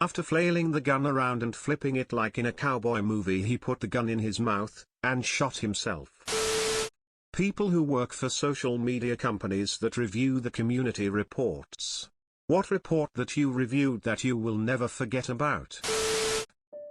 After flailing the gun around and flipping it like in a cowboy movie, he put the gun in his mouth, and shot himself. People who work for social media companies that review the community reports. What report that you reviewed that you will never forget about?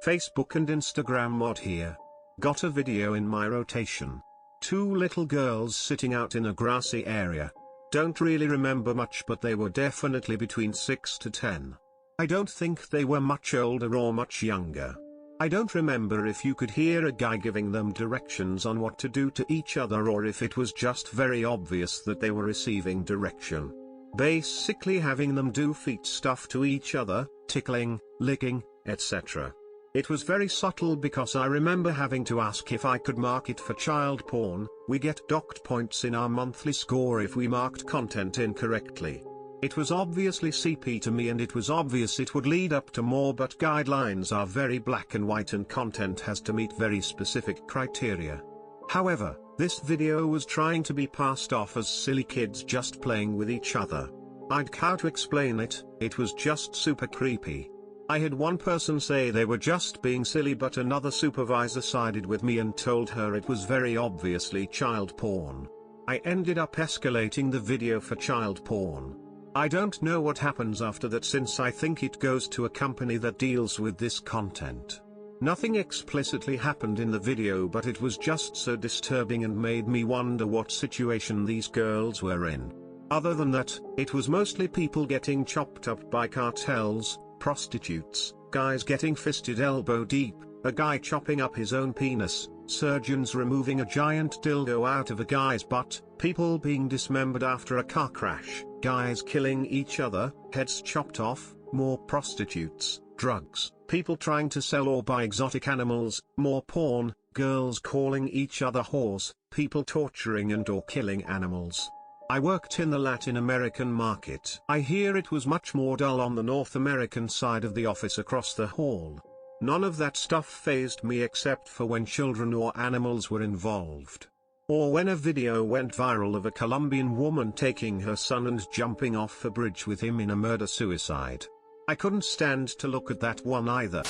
Facebook and Instagram mod here. Got a video in my rotation. Two little girls sitting out in a grassy area. Don't really remember much, but they were definitely between 6 to 10. I don't think they were much older or much younger. I don't remember if you could hear a guy giving them directions on what to do to each other, or if it was just very obvious that they were receiving direction. Basically having them do feet stuff to each other, tickling, licking, etc. It was very subtle because I remember having to ask if I could mark it for child porn. We get docked points in our monthly score if we marked content incorrectly. It was obviously CP to me, and it was obvious it would lead up to more, but guidelines are very black and white and content has to meet very specific criteria. However, this video was trying to be passed off as silly kids just playing with each other. How to explain it, it was just super creepy. I had one person say they were just being silly, but another supervisor sided with me and told her it was very obviously child porn. I ended up escalating the video for child porn. I don't know what happens after that, since I think it goes to a company that deals with this content. Nothing explicitly happened in the video, but it was just so disturbing and made me wonder what situation these girls were in. Other than that, it was mostly people getting chopped up by cartels, prostitutes, guys getting fisted elbow deep, a guy chopping up his own penis, surgeons removing a giant dildo out of a guy's butt, people being dismembered after a car crash, guys killing each other, heads chopped off, more prostitutes, drugs, people trying to sell or buy exotic animals, more porn, girls calling each other whores, people torturing and or killing animals. I worked in the Latin American market. I hear it was much more dull on the North American side of the office across the hall. None of that stuff fazed me except for when children or animals were involved. Or when a video went viral of a Colombian woman taking her son and jumping off a bridge with him in a murder-suicide. I couldn't stand to look at that one either.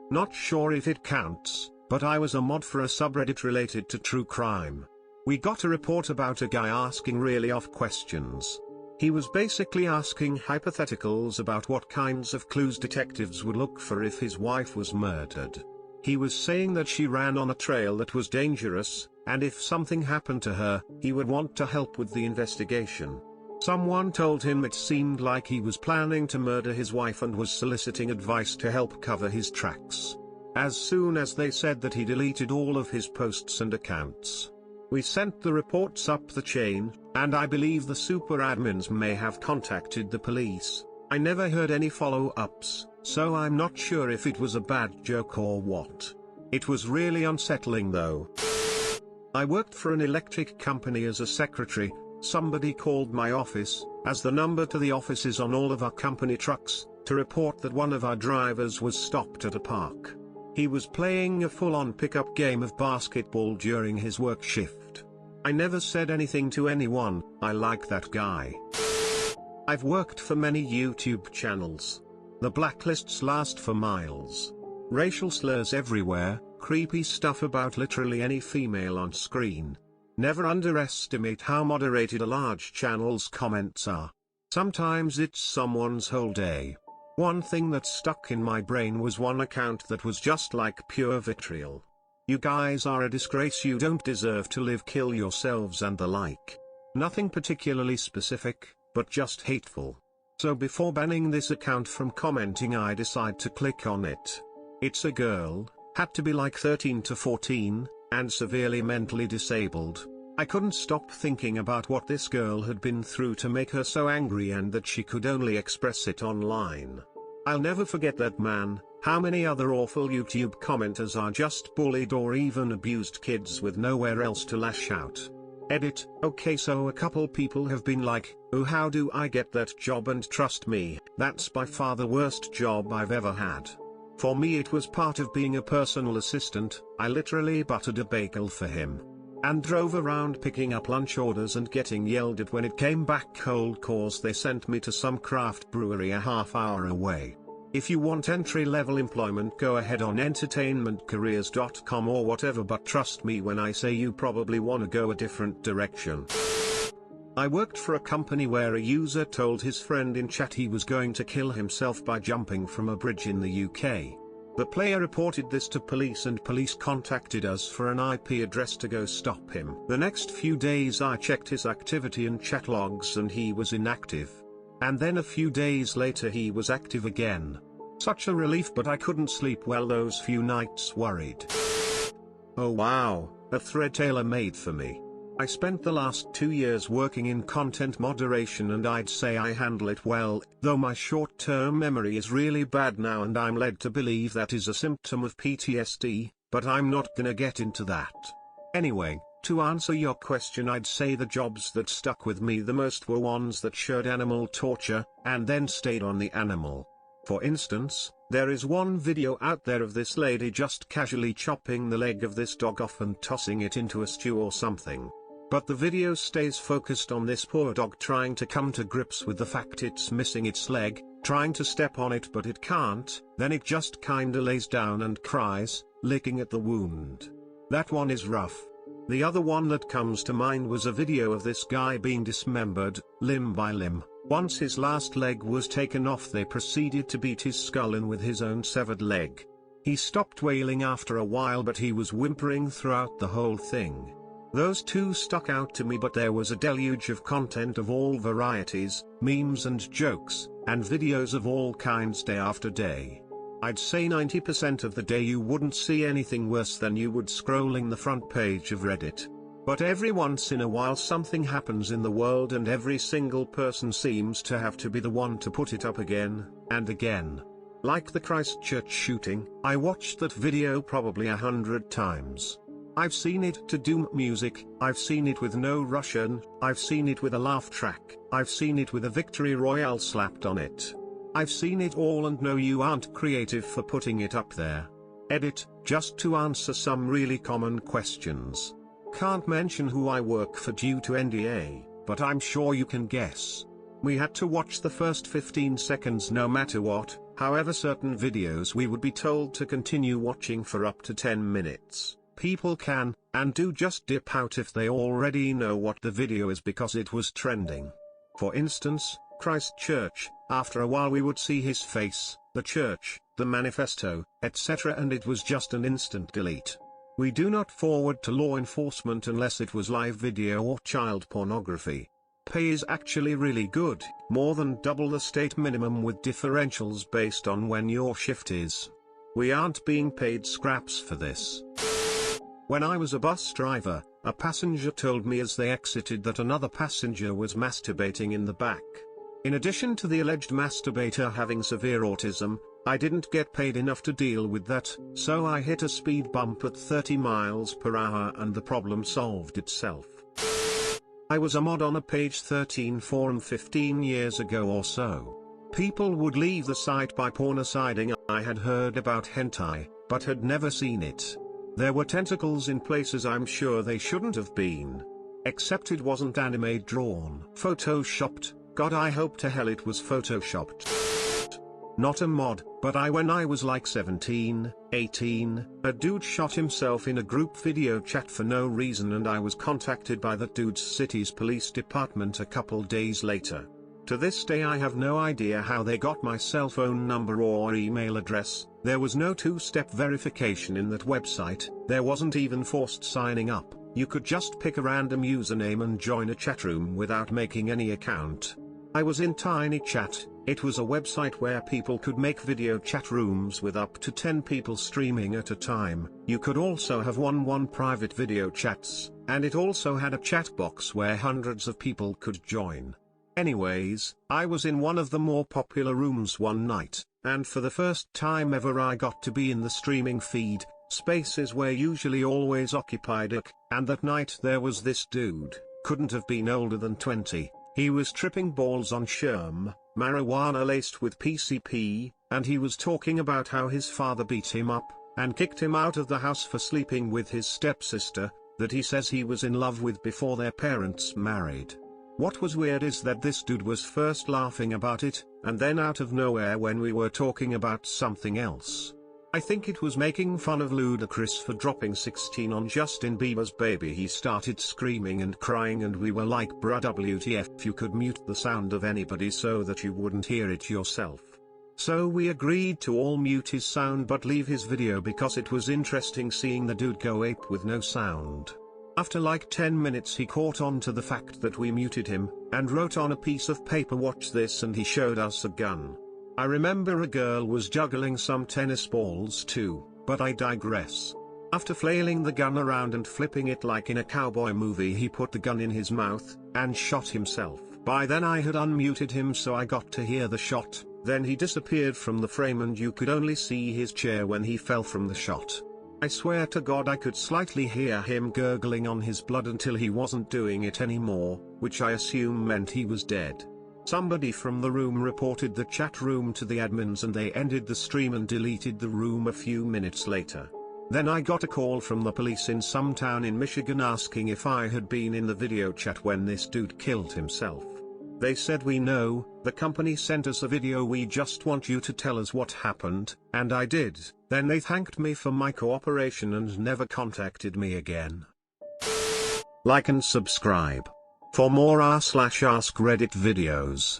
Not sure if it counts, but I was a mod for a subreddit related to true crime. We got a report about a guy asking really off questions. He was basically asking hypotheticals about what kinds of clues detectives would look for if his wife was murdered. He was saying that she ran on a trail that was dangerous, and if something happened to her, he would want to help with the investigation. Someone told him it seemed like he was planning to murder his wife and was soliciting advice to help cover his tracks. As soon as they said that, he deleted all of his posts and accounts. We sent the reports up the chain, and I believe the super admins may have contacted the police. I never heard any follow-ups, so I'm not sure if it was a bad joke or what. It was really unsettling though. I worked for an electric company as a secretary. Somebody called my office, as the number to the office is on all of our company trucks, to report that one of our drivers was stopped at a park. He was playing a full-on pickup game of basketball during his work shift. I never said anything to anyone. I like that guy. I've worked for many YouTube channels. The blacklists last for miles. Racial slurs everywhere, creepy stuff about literally any female on screen. Never underestimate how moderated a large channel's comments are. Sometimes it's someone's whole day. One thing that stuck in my brain was one account that was just like pure vitriol. You guys are a disgrace, you don't deserve to live, kill yourselves and the like. Nothing particularly specific, but just hateful. So before banning this account from commenting, I decide to click on it. It's a girl, had to be like 13 to 14, and severely mentally disabled. I couldn't stop thinking about what this girl had been through to make her so angry, and that she could only express it online. I'll never forget that, man. How many other awful YouTube commenters are just bullied or even abused kids with nowhere else to lash out? Edit. Okay, so a couple people have been like, oh, how do I get that job? And trust me, that's by far the worst job I've ever had. For me, it was part of being a personal assistant. I literally buttered a bagel for him. And drove around picking up lunch orders and getting yelled at when it came back cold cause they sent me to some craft brewery a half hour away. If you want entry-level employment, go ahead on entertainmentcareers.com or whatever, but trust me when I say you probably want to go a different direction. I worked for a company where a user told his friend in chat he was going to kill himself by jumping from a bridge in the UK. The player reported this to police and police contacted us for an IP address to go stop him. The next few days I checked his activity and chat logs and he was inactive. And then a few days later he was active again. Such a relief, but I couldn't sleep well those few nights worried. Oh wow, a thread tailor-made for me. I spent the last 2 years working in content moderation and I'd say I handle it well, though my short-term memory is really bad now and I'm led to believe that is a symptom of PTSD, but I'm not gonna get into that. Anyway, to answer your question, I'd say the jobs that stuck with me the most were ones that showed animal torture, and then stayed on the animal. For instance, there is one video out there of this lady just casually chopping the leg of this dog off and tossing it into a stew or something. But the video stays focused on this poor dog trying to come to grips with the fact it's missing its leg, trying to step on it but it can't, then it just kinda lays down and cries, licking at the wound. That one is rough. The other one that comes to mind was a video of this guy being dismembered, limb by limb. Once his last leg was taken off, they proceeded to beat his skull in with his own severed leg. He stopped wailing after a while, but he was whimpering throughout the whole thing. Those two stuck out to me, but there was a deluge of content of all varieties, memes and jokes, and videos of all kinds day after day. I'd say 90% of the day you wouldn't see anything worse than you would scrolling the front page of Reddit. But every once in a while something happens in the world and every single person seems to have to be the one to put it up again, and again. Like the Christchurch shooting, I watched that video probably 100 times. I've seen it to Doom music, I've seen it with no Russian, I've seen it with a laugh track, I've seen it with a victory royale slapped on it. I've seen it all, and no, you aren't creative for putting it up there. Edit, just to answer some really common questions. Can't mention who I work for due to NDA, but I'm sure you can guess. We had to watch the first 15 seconds no matter what, however certain videos we would be told to continue watching for up to 10 minutes. People can, and do, just dip out if they already know what the video is because it was trending. For instance, Christchurch, after a while we would see his face, the church, the manifesto, etc., and it was just an instant delete. We do not forward to law enforcement unless it was live video or child pornography. Pay is actually really good, more than double the state minimum with differentials based on when your shift is. We aren't being paid scraps for this. When I was a bus driver, a passenger told me as they exited that another passenger was masturbating in the back. In addition to the alleged masturbator having severe autism, I didn't get paid enough to deal with that, so I hit a speed bump at 30 miles per hour and the problem solved itself. I was a mod on a page 13 forum 15 years ago or so. People would leave the site by pornociding. I had heard about hentai, but had never seen it. There were tentacles in places I'm sure they shouldn't have been. Except it wasn't anime drawn. Photoshopped. God, I hope to hell it was photoshopped. Not a mod, but when I was like 17, 18, a dude shot himself in a group video chat for no reason and I was contacted by that dude's city's police department a couple days later. To this day I have no idea how they got my cell phone number or email address. There was no two-step verification in that website, there wasn't even forced signing up, you could just pick a random username and join a chat room without making any account. I was in TinyChat, it was a website where people could make video chat rooms with up to 10 people streaming at a time. You could also have one private video chats, and it also had a chat box where hundreds of people could join. Anyways, I was in one of the more popular rooms one night, and for the first time ever I got to be in the streaming feed. Spaces were usually always occupied, and that night there was this dude, couldn't have been older than 20, he was tripping balls on Sherm, marijuana laced with PCP, and he was talking about how his father beat him up, and kicked him out of the house for sleeping with his stepsister, that he says he was in love with before their parents married. What was weird is that this dude was first laughing about it, and then out of nowhere when we were talking about something else. I think it was making fun of Ludacris for dropping 16 on Justin Bieber's Baby. He started screaming and crying and we were like, bruh, WTF, you could mute the sound of anybody so that you wouldn't hear it yourself. So we agreed to all mute his sound but leave his video because it was interesting seeing the dude go ape with no sound. After like 10 minutes he caught on to the fact that we muted him, and wrote on a piece of paper, "Watch this," and he showed us a gun. I remember a girl was juggling some tennis balls too, but I digress. After flailing the gun around and flipping it like in a cowboy movie, he put the gun in his mouth, and shot himself. By then I had unmuted him so I got to hear the shot, then he disappeared from the frame and you could only see his chair when he fell from the shot. I swear to God I could slightly hear him gurgling on his blood until he wasn't doing it anymore, which I assume meant he was dead. Somebody from the room reported the chat room to the admins and they ended the stream and deleted the room a few minutes later. Then I got a call from the police in some town in Michigan asking if I had been in the video chat when this dude killed himself. They said, "We know, the company sent us a video, we just want you to tell us what happened," and I did. Then they thanked me for my cooperation and never contacted me again. Like and subscribe for more r/ask Reddit videos.